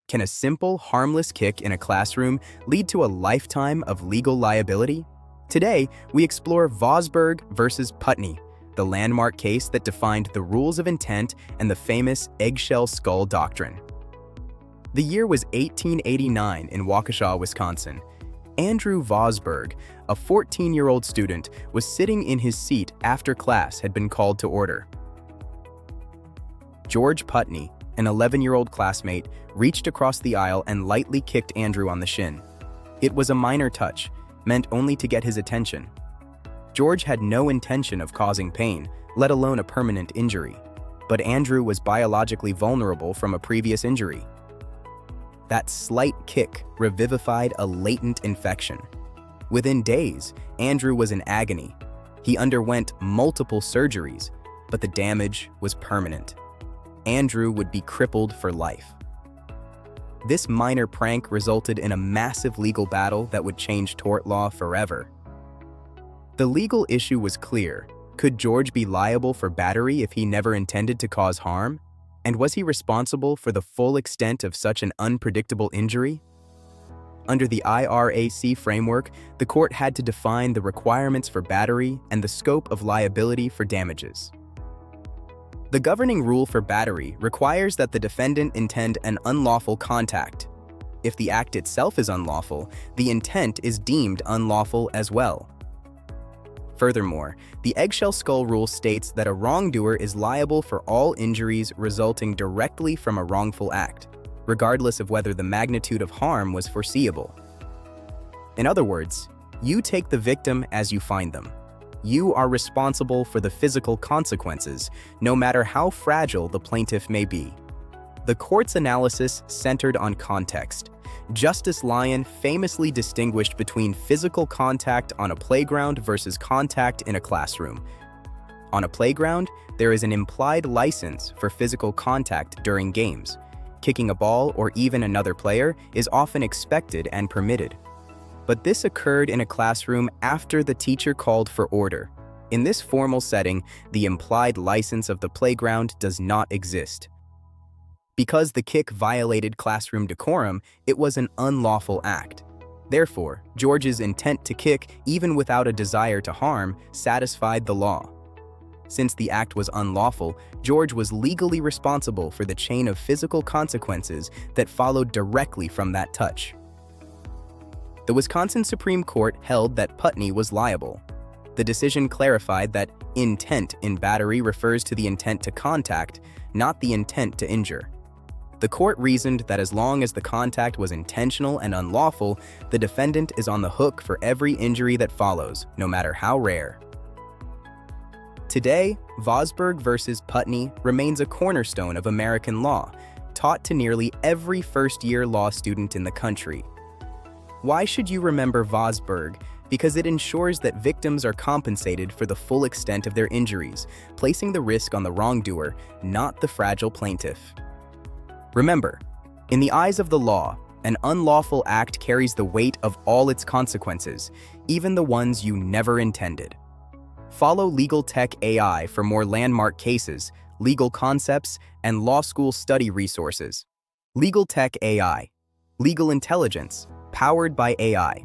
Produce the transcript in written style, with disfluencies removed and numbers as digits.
Can a simple, harmless kick in a classroom lead to a lifetime of legal liability? Today, we explore Vosburg versus Putney, the landmark case that defined the rules of intent and the famous eggshell skull doctrine. The year was 1889 in Waukesha, Wisconsin. Andrew Vosburg, a 14-year-old student, was sitting in his seat after class had been called to order. George Putney, an 11-year-old classmate, reached across the aisle and lightly kicked Andrew on the shin. It was a minor touch, meant only to get his attention. George had no intention of causing pain, let alone a permanent injury, but Andrew was biologically vulnerable from a previous injury. That slight kick revivified a latent infection. Within days, Andrew was in agony. He underwent multiple surgeries, but the damage was permanent. Andrew would be crippled for life. This minor prank resulted in a massive legal battle that would change tort law forever. The legal issue was clear. Could George be liable for battery if he never intended to cause harm? And was he responsible for the full extent of such an unpredictable injury? Under the IRAC framework, the court had to define the requirements for battery and the scope of liability for damages. The governing rule for battery requires that the defendant intend an unlawful contact. If the act itself is unlawful, the intent is deemed unlawful as well. Furthermore, the eggshell skull rule states that a wrongdoer is liable for all injuries resulting directly from a wrongful act, regardless of whether the magnitude of harm was foreseeable. In other words, you take the victim as you find them. You are responsible for the physical consequences, no matter how fragile the plaintiff may be. The court's analysis centered on context. Justice Lyon famously distinguished between physical contact on a playground versus contact in a classroom. On a playground, there is an implied license for physical contact during games. Kicking a ball or even another player is often expected and permitted. But this occurred in a classroom after the teacher called for order. In this formal setting, the implied license of the playground does not exist. Because the kick violated classroom decorum, it was an unlawful act. Therefore, George's intent to kick, even without a desire to harm, satisfied the law. Since the act was unlawful, George was legally responsible for the chain of physical consequences that followed directly from that touch. The Wisconsin Supreme Court held that Putney was liable. The decision clarified that intent in battery refers to the intent to contact, not the intent to injure. The court reasoned that as long as the contact was intentional and unlawful, the defendant is on the hook for every injury that follows, no matter how rare. Today, Vosburg versus Putney remains a cornerstone of American law, taught to nearly every first-year law student in the country. Why should you remember Vosburg? Because it ensures that victims are compensated for the full extent of their injuries, placing the risk on the wrongdoer, not the fragile plaintiff. Remember, in the eyes of the law, an unlawful act carries the weight of all its consequences, even the ones you never intended. Follow Legal Tech AI for more landmark cases, legal concepts, and law school study resources. Legal Tech AI, legal intelligence, powered by AI.